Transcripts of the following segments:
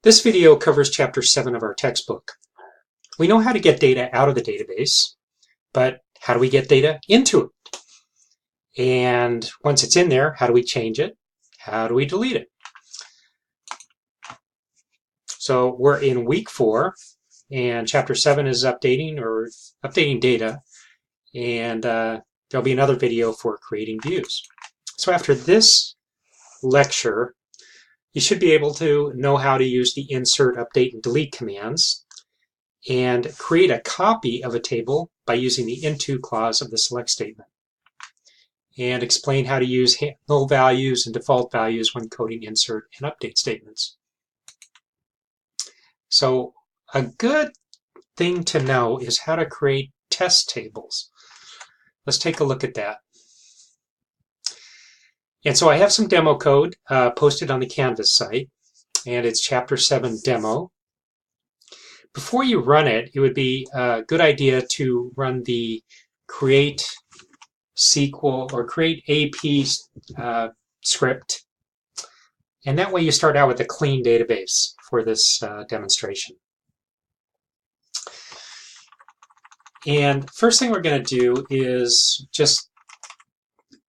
This video covers Chapter 7 of our textbook. We know how to get data out of the database, but how do we get data into it? And once it's in there, how do we change it? How do we delete it? So we're in week 4, and Chapter 7 is updating data, and there'll be another video for creating views. So after this lecture, you should be able to know how to use the insert, update, and delete commands and create a copy of a table by using the into clause of the select statement, and explain how to use null values and default values when coding insert and update statements. So a good thing to know is how to create test tables. Let's take a look at that. And so I have some demo code posted on the Canvas site, and it's Chapter 7 demo. Before you run it, it would be a good idea to run the create SQL or create AP script, and that way you start out with a clean database for this demonstration. And first thing we're going to do is just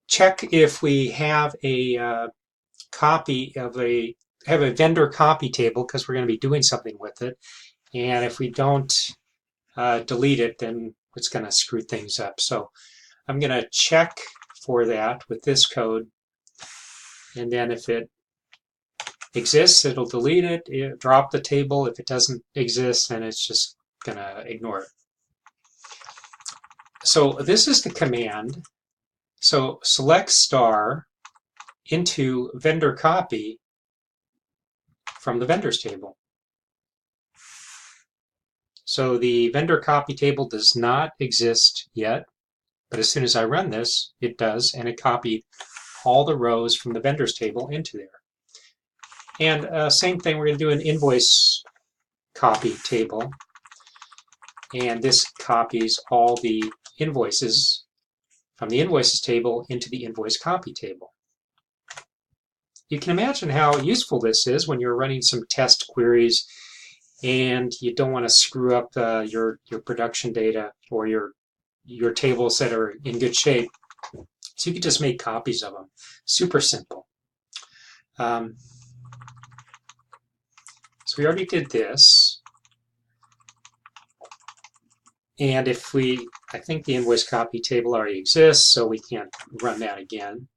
check if we have a copy of a vendor copy table, because we're going to be doing something with it. And if we don't delete it, then it's going to screw things up. So I'm going to check for that with this code. And then if it exists, it'll delete it, drop the table. If it doesn't exist, then it's just going to ignore it. So this is the command. So select star into vendor copy from the vendors table. So the vendor copy table does not exist yet, but as soon as I run this, it does, and it copied all the rows from the vendors table into there. And same thing, we're going to do an invoice copy table, and this copies all the invoices from the invoices table into the invoice copy table. You can imagine how useful this is when you're running some test queries and you don't want to screw up your production data or your tables that are in good shape. So you can just make copies of them. Super simple. So we already did this. And I think the invoice copy table already exists, so we can't run that again.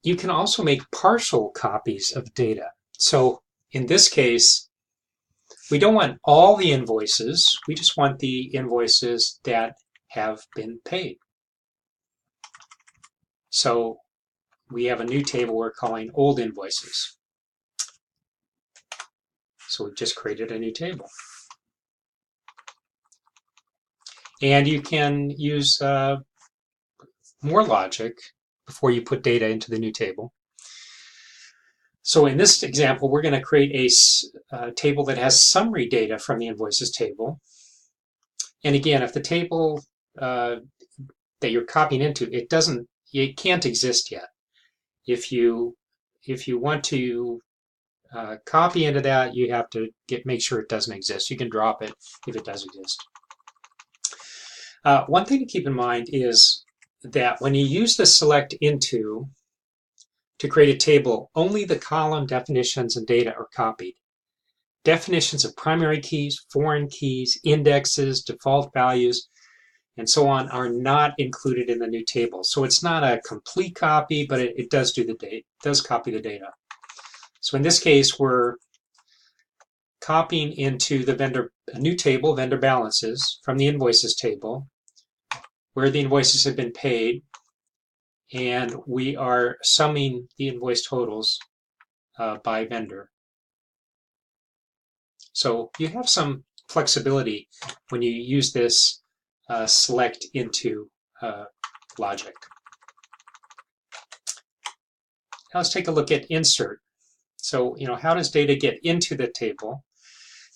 You can also make partial copies of data. So in this case, we don't want all the invoices. We just want the invoices that have been paid. So we have a new table we're calling old invoices. So we've just created a new table. And you can use more logic before you put data into the new table. So in this example, we're going to create a table that has summary data from the invoices table. And again, if the table that you're copying into, it can't exist yet. If you want to copy into that, you have to make sure it doesn't exist. You can drop it if it does exist. One thing to keep in mind is that when you use the select into to create a table, only the column definitions and data are copied. Definitions of primary keys, foreign keys, indexes, default values, and so on are not included in the new table. So it's not a complete copy, but it does copy the data. So in this case, we're copying into a new table, vendor balances, from the invoices table, where the invoices have been paid, and we are summing the invoice totals by vendor. So you have some flexibility when you use this select into logic. Now let's take a look at insert. So, how does data get into the table?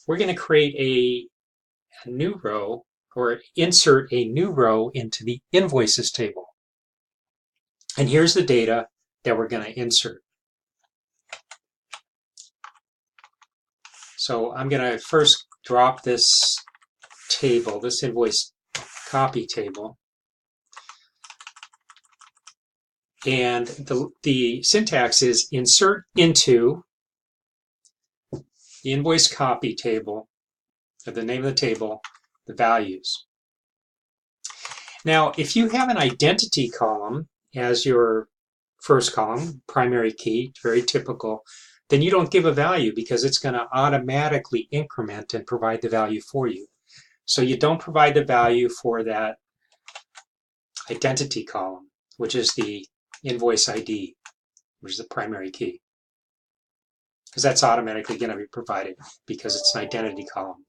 We're going to create a new row, or insert a new row into the invoices table. And here's the data that we're going to insert. So I'm going to first drop this table, this invoice copy table. And the syntax is insert into the invoice copy table, or the name of the table, the values. Now, if you have an identity column as your first column, primary key, very typical, then you don't give a value because it's going to automatically increment and provide the value for you. So you don't provide the value for that identity column, which is the invoice ID, which is the primary key, because that's automatically going to be provided because it's an identity column.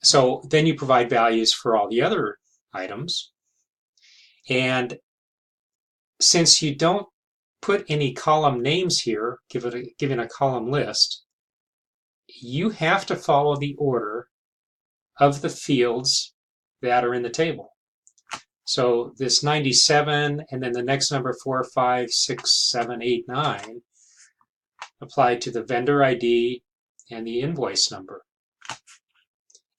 So then you provide values for all the other items. And since you don't put any column names here, given a column list, you have to follow the order of the fields that are in the table. So this 97 and then the next number 4, 5, 6, 7, 8, 9 apply to the vendor ID and the invoice number.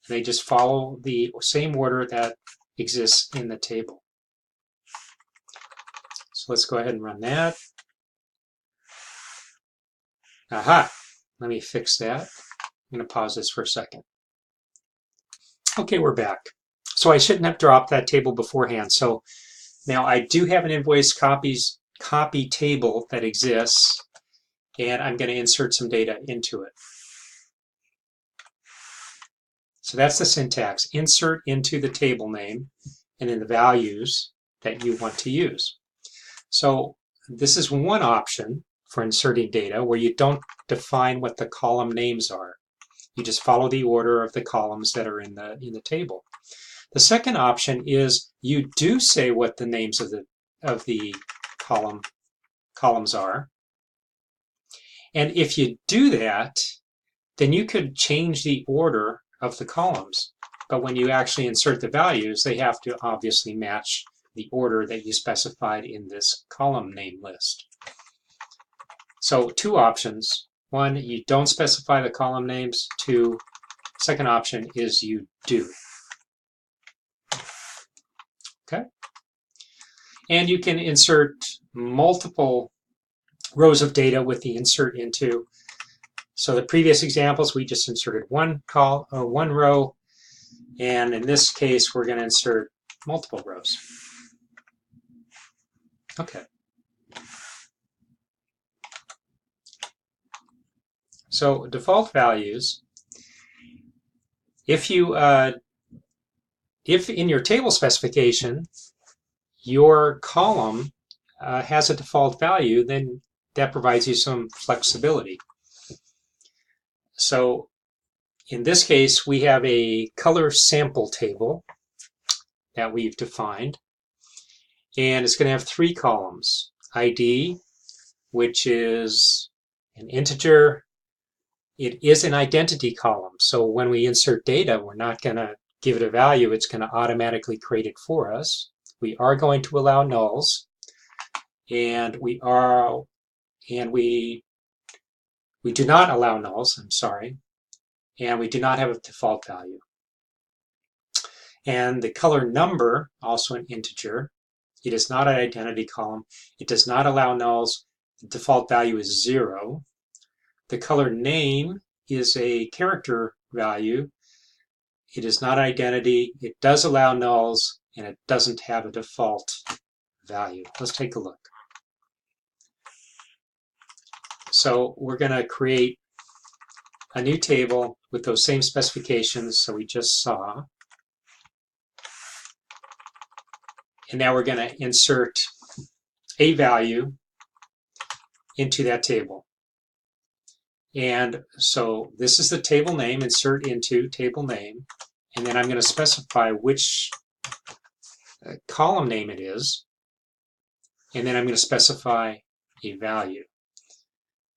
They just follow the same order that exists in the table. So let's go ahead and run that. Aha! Let me fix that. I'm going to pause this for a second. Okay, we're back. So I shouldn't have dropped that table beforehand. So now I do have an invoice copy table that exists, and I'm going to insert some data into it. So that's the syntax. Insert into the table name and then the values that you want to use. So this is one option for inserting data where you don't define what the column names are. You just follow the order of the columns that are in the table. The second option is you do say what the names of the columns are. And if you do that, then you could change the order of the columns. But when you actually insert the values, they have to obviously match the order that you specified in this column name list. So two options. One, you don't specify the column names. Two, second option is you do. Okay? And you can insert multiple rows of data with the insert into. So the previous examples, we just inserted one row, and in this case, we're going to insert multiple rows. Okay. So default values, if in your table specification, your column has a default value, then that provides you some flexibility. So in this case, we have a color sample table that we've defined, and it's going to have three columns. ID, which is an integer. It is an identity column, so when we insert data, we're not going to give it a value. It's going to automatically create it for us. We are going to allow nulls, and we do not allow nulls, I'm sorry, and we do not have a default value. And the color number, also an integer, it is not an identity column. It does not allow nulls. The default value is 0. The color name is a character value. It is not identity. It does allow nulls, and it doesn't have a default value. Let's take a look. So we're going to create a new table with those same specifications so we just saw. And now we're going to insert a value into that table. And so this is the table name, insert into table name. And then I'm going to specify which column name it is. And then I'm going to specify a value.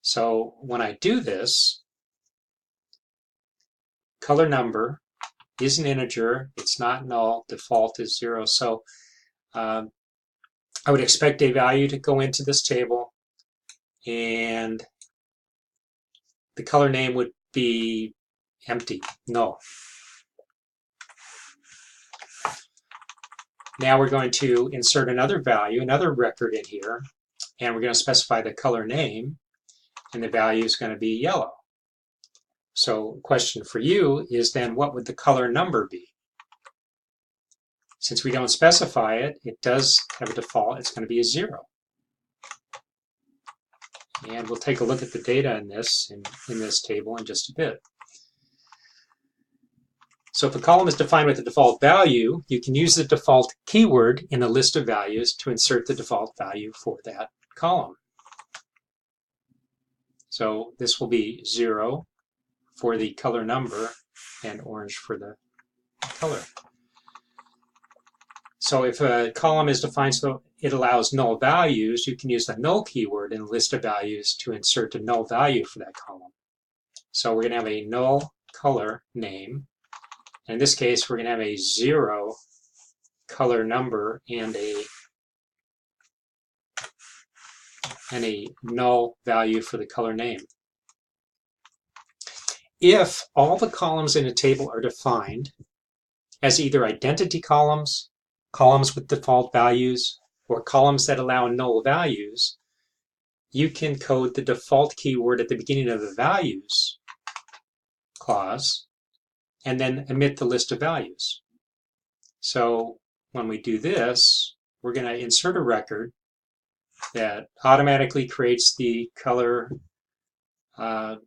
So when I do this, color number is an integer. It's not null. Default is 0. So I would expect a value to go into this table. and the color name would be empty, null. Now we're going to insert another value, another record in here, and we're going to specify the color name, and the value is going to be yellow. So the question for you is then, what would the color number be? Since we don't specify it, it does have a default. It's going to be a 0. And we'll take a look at the data in this table in just a bit. So if a column is defined with a default value, you can use the default keyword in the list of values to insert the default value for that column. So this will be 0 for the color number and orange for the color. So if a column is defined so it allows null values, you can use the null keyword in the list of values to insert a null value for that column. So we're going to have a null color name. In this case, we're going to have a 0 color number and a null value for the color name. If all the columns in a table are defined as either identity columns, columns with default values, or columns that allow null values, you can code the default keyword at the beginning of the values clause and then emit the list of values. So when we do this, we're going to insert a record that automatically creates the color or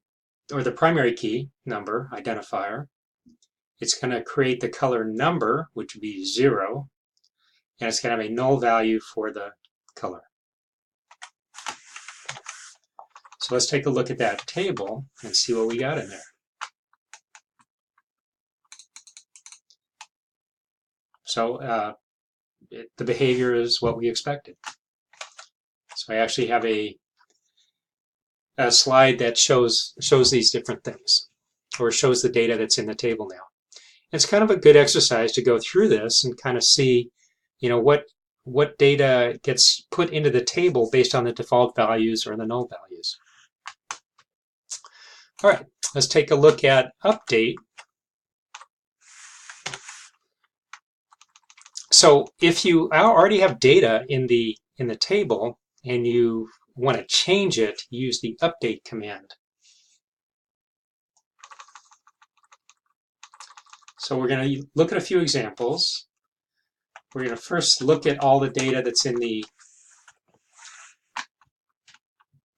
the primary key number identifier. It's going to create the color number, which would be 0, and it's going to have a null value for the color. So let's take a look at that table and see what we got in there. So the behavior is what we expected. So I actually have a slide that shows these different things, or shows the data that's in the table now. It's kind of a good exercise to go through this and kind of see, what data gets put into the table based on the default values or the null values. All right, let's take a look at update. So if you already have data in the table and you want to change it, use the update command. So we're going to look at a few examples. We're going to first look at all the data that's in the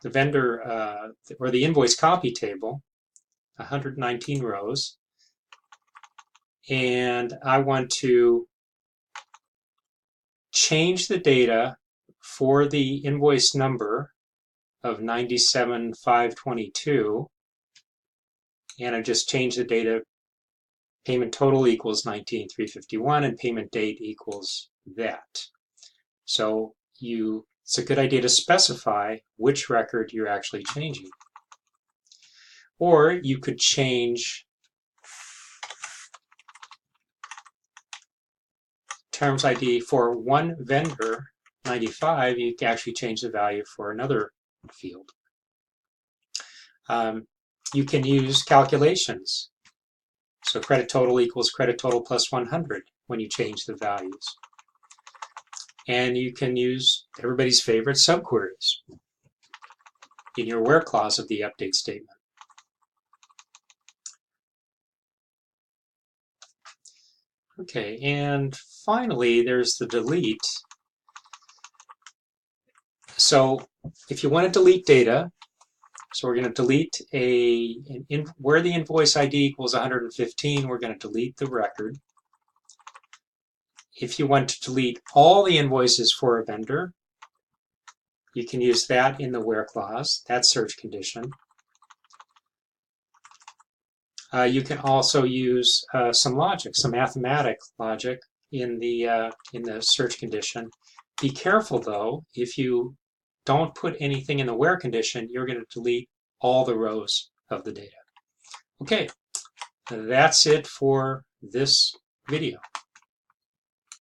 vendor or the invoice copy table, 119 rows. And I want to change the data for the invoice number of 97,522, and I just changed the data. Payment total equals 19,351 and payment date equals that. So it's a good idea to specify which record you're actually changing. Or you could change terms ID for one vendor, 95, you can actually change the value for another field. You can use calculations. So credit total equals credit total plus 100 when you change the values. And you can use everybody's favorite subqueries in your where clause of the update statement. Okay, and finally there's the delete. So if you want to delete data, so we're going to delete where the invoice ID equals 115, we're going to delete the record. If you want to delete all the invoices for a vendor, you can use that in the where clause, that search condition. You can also use some logic, some mathematic logic in the search condition. Be careful though, if you don't put anything in the where condition, you're going to delete all the rows of the data. Okay, that's it for this video.